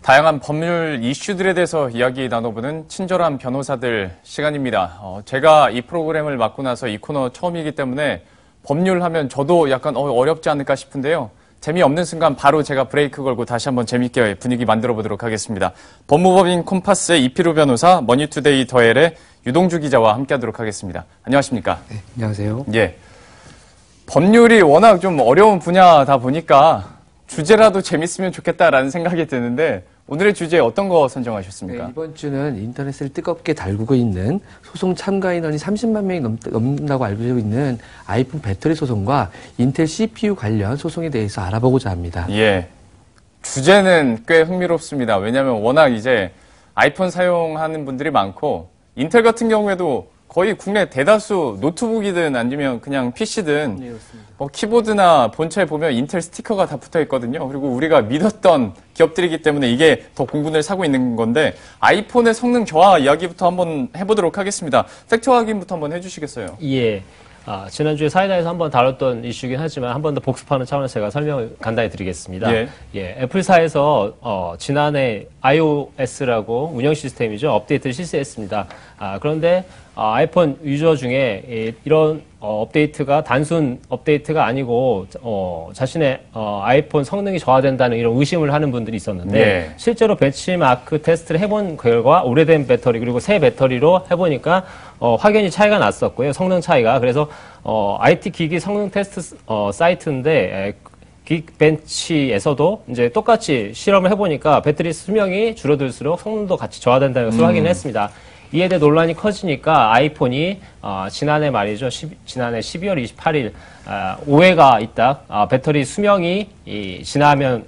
다양한 법률 이슈들에 대해서 이야기 나눠보는 친절한 변호사들 시간입니다. 제가 이 프로그램을 맡고 나서 이 코너 처음이기 때문에 법률 하면 저도 약간 어렵지 않을까 싶은데요. 재미없는 순간 바로 제가 브레이크 걸고 다시 한번 재밌게 분위기 만들어 보도록 하겠습니다. 법무법인 콤파스의 이필우 변호사, 머니투데이 더헬의 유동주 기자와 함께하도록 하겠습니다. 안녕하십니까? 네, 안녕하세요. 예. 법률이 워낙 좀 어려운 분야다 보니까 주제라도 재밌으면 좋겠다라는 생각이 드는데 오늘의 주제 어떤 거 선정하셨습니까? 네, 이번 주는 인터넷을 뜨겁게 달구고 있는 소송 참가 인원이 30만 명이 넘는다고 알고 있는 아이폰 배터리 소송과 인텔 CPU 관련 소송에 대해서 알아보고자 합니다. 예. 주제는 꽤 흥미롭습니다. 왜냐하면 워낙 이제 아이폰 사용하는 분들이 많고 인텔 같은 경우에도 거의 국내 대다수 노트북이든 아니면 그냥 PC든 네, 뭐 키보드나 본체에 보면 인텔 스티커가 다 붙어 있거든요. 그리고 우리가 믿었던 기업들이기 때문에 이게 더 공분을 사고 있는 건데 아이폰의 성능 저하 이야기부터 한번 해보도록 하겠습니다. 팩트 확인부터 한번 해주시겠어요? 예. 지난주에 사이다에서 한번 다뤘던 이슈이긴 하지만 한 번 더 복습하는 차원에서 제가 설명을 간단히 드리겠습니다. 예. 애플사에서 지난해 iOS라고 운영 시스템이죠. 업데이트를 실시했습니다. 그런데 아이폰 유저 중에 이런 업데이트가 단순 업데이트가 아니고 자신의 아이폰 성능이 저하된다는 이런 의심을 하는 분들이 있었는데 예. 실제로 벤치마크 테스트를 해본 결과 오래된 배터리 그리고 새 배터리로 해보니까 확연히 차이가 났었고요. 성능 차이가. 그래서 IT 기기 성능 테스트 사이트인데 긱벤치에서도 이제 똑같이 실험을 해보니까 배터리 수명이 줄어들수록 성능도 같이 저하된다는 것을 확인을 했습니다. 이에 대해 논란이 커지니까 아이폰이 지난해 말이죠. 지난해 12월 28일 오해가 있다. 배터리 수명이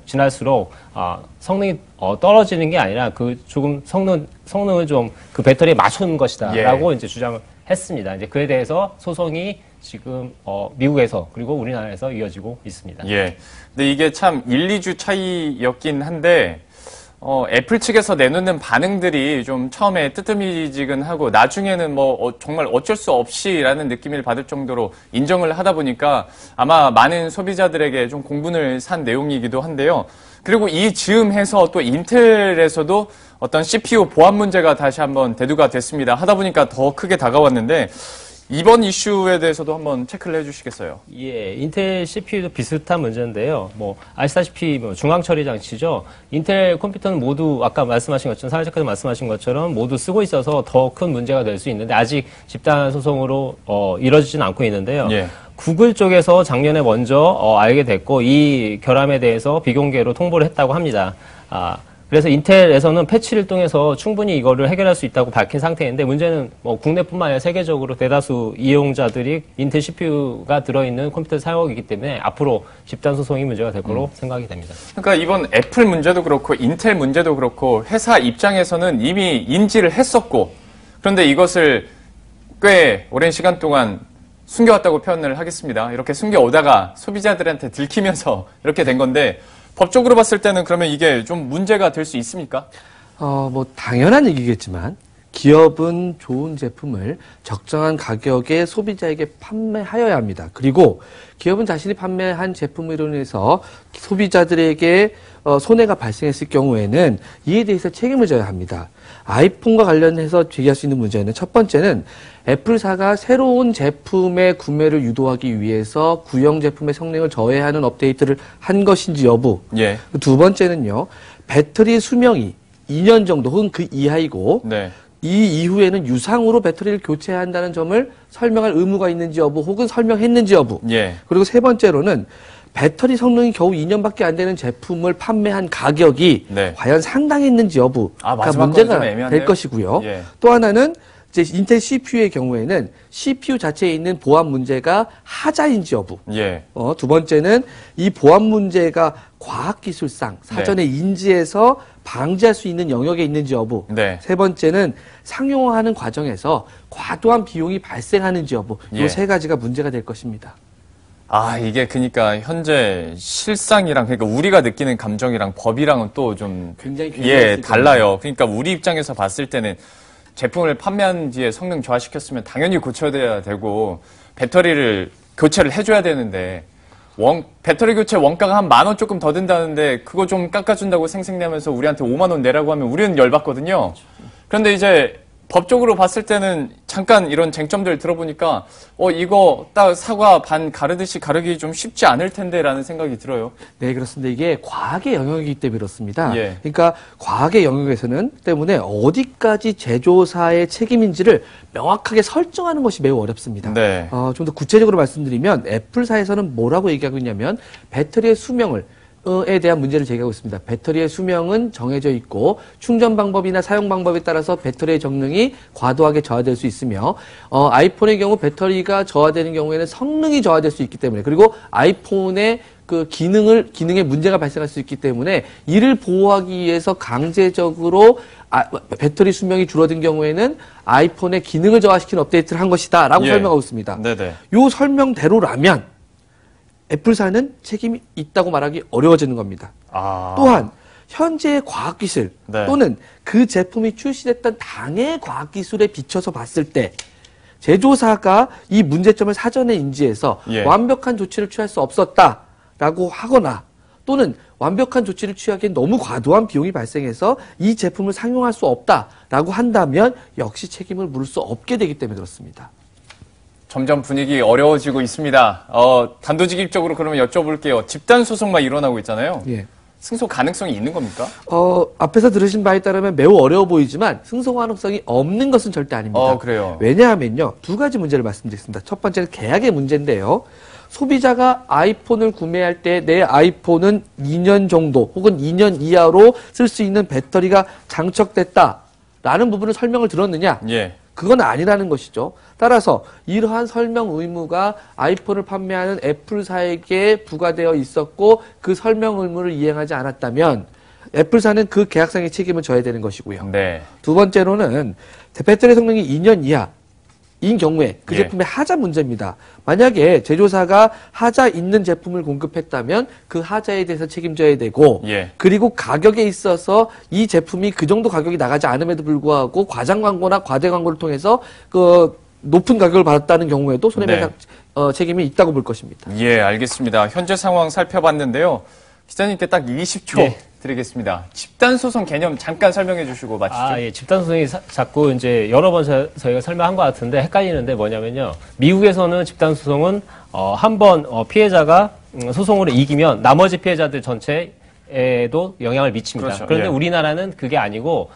지날수록 성능이 떨어지는 게 아니라 조금 성능을 좀 그 배터리에 맞춘 것이다라고 이제 주장을 했습니다. 이제 그에 대해서 소송이 지금 미국에서 그리고 우리나라에서 이어지고 있습니다. 예. 근데 이게 참 1, 2주 차이였긴 한데 애플 측에서 내놓는 반응들이 좀 처음에 뜨뜨미지근하고 나중에는 정말 어쩔 수 없이라는 느낌을 받을 정도로 인정을 하다 보니까 아마 많은 소비자들에게 좀 공분을 산 내용이기도 한데요. 그리고 이 즈음해서 또 인텔에서도 어떤 CPU 보안 문제가 다시 한번 대두가 됐습니다. 하다 보니까 더 크게 다가왔는데 이번 이슈에 대해서도 한번 체크를 해주시겠어요? 예, 인텔 CPU도 비슷한 문제인데요. 아시다시피 중앙 처리 장치죠. 인텔 컴퓨터는 모두 아까 말씀하신 것처럼 사회자께서 말씀하신 것처럼 모두 쓰고 있어서 더 큰 문제가 될 수 있는데 아직 집단 소송으로 이뤄지지는 않고 있는데요. 예. 구글 쪽에서 작년에 먼저 알게 됐고 이 결함에 대해서 비공개로 통보를 했다고 합니다. 그래서 인텔에서는 패치를 통해서 충분히 이거를 해결할 수 있다고 밝힌 상태인데 문제는 국내뿐만 아니라 세계적으로 대다수 이용자들이 인텔 CPU가 들어있는 컴퓨터를 사용하기 때문에 앞으로 집단 소송이 문제가 될 거로 생각이 됩니다. 그러니까 이번 애플 문제도 그렇고 인텔 문제도 그렇고 회사 입장에서는 이미 인지를 했었고 그런데 이것을 꽤 오랜 시간 동안 숨겨왔다고 표현을 하겠습니다. 이렇게 숨겨오다가 소비자들한테 들키면서 이렇게 된 건데 법적으로 봤을 때는 그러면 이게 좀 문제가 될 수 있습니까? 당연한 얘기겠지만 기업은 좋은 제품을 적정한 가격에 소비자에게 판매하여야 합니다. 그리고 기업은 자신이 판매한 제품으로 인해서 소비자들에게 손해가 발생했을 경우에는 이에 대해서 책임을 져야 합니다. 아이폰과 관련해서 제기할 수 있는 문제는 첫 번째는 애플사가 새로운 제품의 구매를 유도하기 위해서 구형 제품의 성능을 저해하는 업데이트를 한 것인지 여부. 예. 두 번째는요. 배터리 수명이 2년 정도 혹은 그 이하이고 네. 이 이후에는 유상으로 배터리를 교체해야 한다는 점을 설명할 의무가 있는지 여부 혹은 설명했는지 여부. 예. 그리고 세 번째로는 배터리 성능이 겨우 2년밖에 안 되는 제품을 판매한 가격이 네. 과연 상당했는지 여부가 문제가 될 것이고요. 예. 또 하나는 이제 인텔 CPU의 경우에는 CPU 자체에 있는 보안 문제가 하자인지 여부. 예. 두 번째는 이 보안 문제가 과학기술상 사전에 인지해서 방지할 수 있는 영역에 있는지 여부. 네. 세 번째는 상용화하는 과정에서 과도한 비용이 발생하는지 여부. 예. 이 세 가지가 문제가 될 것입니다. 이게 그러니까 현재 실상이랑 그러니까 우리가 느끼는 감정이랑 법이랑은 또 좀 굉장히 달라요. 그러니까 우리 입장에서 봤을 때는 제품을 판매한 뒤에 성능 저하시켰으면 당연히 고쳐야 되고 배터리를 교체를 해줘야 되는데 배터리 교체 원가가 한 10,000원 조금 더 든다는데 그거 좀 깎아준다고 생색내면서 우리한테 5만 원 내라고 하면 우리는 열받거든요. 그런데 이제 법적으로 봤을 때는 잠깐 이런 쟁점들 들어보니까 이거 딱 사과 반 가르듯이 가르기 좀 쉽지 않을 텐데라는 생각이 들어요. 네, 그렇습니다. 이게 과학의 영역이기 때문에 그렇습니다. 예. 그러니까 과학의 영역에서는 때문에 어디까지 제조사의 책임인지를 명확하게 설정하는 것이 매우 어렵습니다. 네. 좀 더 구체적으로 말씀드리면 애플사에서는 뭐라고 얘기하고 있냐면 배터리의 수명을 에 대한 문제를 제기하고 있습니다. 배터리의 수명은 정해져 있고 충전 방법이나 사용 방법에 따라서 배터리의 정능이 과도하게 저하될 수 있으며 아이폰의 경우 배터리가 저하되는 경우에는 성능이 저하될 수 있기 때문에 그리고 아이폰의 그 기능에 문제가 발생할 수 있기 때문에 이를 보호하기 위해서 강제적으로 배터리 수명이 줄어든 경우에는 아이폰의 기능을 저하시키는 업데이트를 한 것이다라고 예. 설명하고 있습니다. 네네. 요 설명대로라면 애플사는 책임이 있다고 말하기 어려워지는 겁니다. 또한 현재의 과학기술 네. 또는 그 제품이 출시됐던 당의 과학기술에 비춰서 봤을 때 제조사가 이 문제점을 사전에 인지해서 예. 완벽한 조치를 취할 수 없었다라고 하거나 또는 완벽한 조치를 취하기엔 너무 과도한 비용이 발생해서 이 제품을 상용할 수 없다라고 한다면 역시 책임을 물을 수 없게 되기 때문에 그렇습니다. 점점 분위기 어려워지고 있습니다. 단도직입적으로 그러면 여쭤볼게요. 집단 소송만 일어나고 있잖아요. 예. 승소 가능성이 있는 겁니까? 앞에서 들으신 바에 따르면 매우 어려워 보이지만 승소 가능성이 없는 것은 절대 아닙니다. 그래요. 왜냐하면요. 두 가지 문제를 말씀드리겠습니다. 첫 번째는 계약의 문제인데요. 소비자가 아이폰을 구매할 때 내 아이폰은 2년 정도 혹은 2년 이하로 쓸 수 있는 배터리가 장착됐다라는 부분을 설명을 들었느냐? 예. 그건 아니라는 것이죠. 따라서 이러한 설명 의무가 아이폰을 판매하는 애플사에게 부과되어 있었고 그 설명 의무를 이행하지 않았다면 애플사는 그 계약상의 책임을 져야 되는 것이고요. 네. 두 번째로는 배터리 성능이 2년 이하인 경우에 그 예. 제품의 하자 문제입니다. 만약에 제조사가 하자 있는 제품을 공급했다면 그 하자에 대해서 책임져야 되고 예. 그리고 가격에 있어서 이 제품이 그 정도 가격이 나가지 않음에도 불구하고 과장 광고나 과대 광고를 통해서 그 높은 가격을 받았다는 경우에도 손해배상 책임이 있다고 볼 것입니다. 예, 알겠습니다. 현재 상황 살펴봤는데요. 기자님께 딱 20초 예. 드리겠습니다. 집단 소송 개념 잠깐 설명해 주시고 마치죠. 예. 집단 소송이 자꾸 이제 여러 번 저희가 설명한 것 같은데 헷갈리는데 뭐냐면요. 미국에서는 집단 소송은 한 번 피해자가 소송으로 이기면 나머지 피해자들 전체에도 영향을 미칩니다. 그렇죠. 그런데 예. 우리나라는 그게 아니고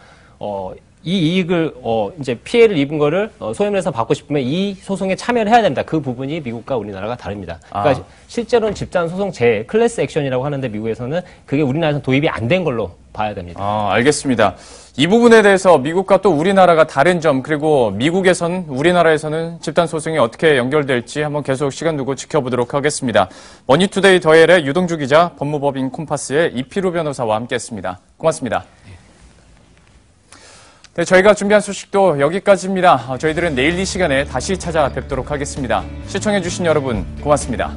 이 이익을 이제 피해를 입은 거를 소액내서 받고 싶으면 이 소송에 참여를 해야 됩니다. 그 부분이 미국과 우리나라가 다릅니다. 그러니까 실제로는 집단 소송제 클래스 액션이라고 하는데 미국에서는 그게 우리나라에서 도입이 안 된 걸로 봐야 됩니다. 알겠습니다. 이 부분에 대해서 미국과 또 우리나라가 다른 점 그리고 미국에선 우리나라에서는 집단 소송이 어떻게 연결될지 한번 계속 시간 두고 지켜보도록 하겠습니다. 머니투데이 더헬의 유동주 기자, 법무법인 콤파스의 이피루 변호사와 함께했습니다. 고맙습니다. 네, 저희가 준비한 소식도 여기까지입니다. 저희들은 내일 이 시간에 다시 찾아뵙도록 하겠습니다. 시청해주신 여러분 고맙습니다.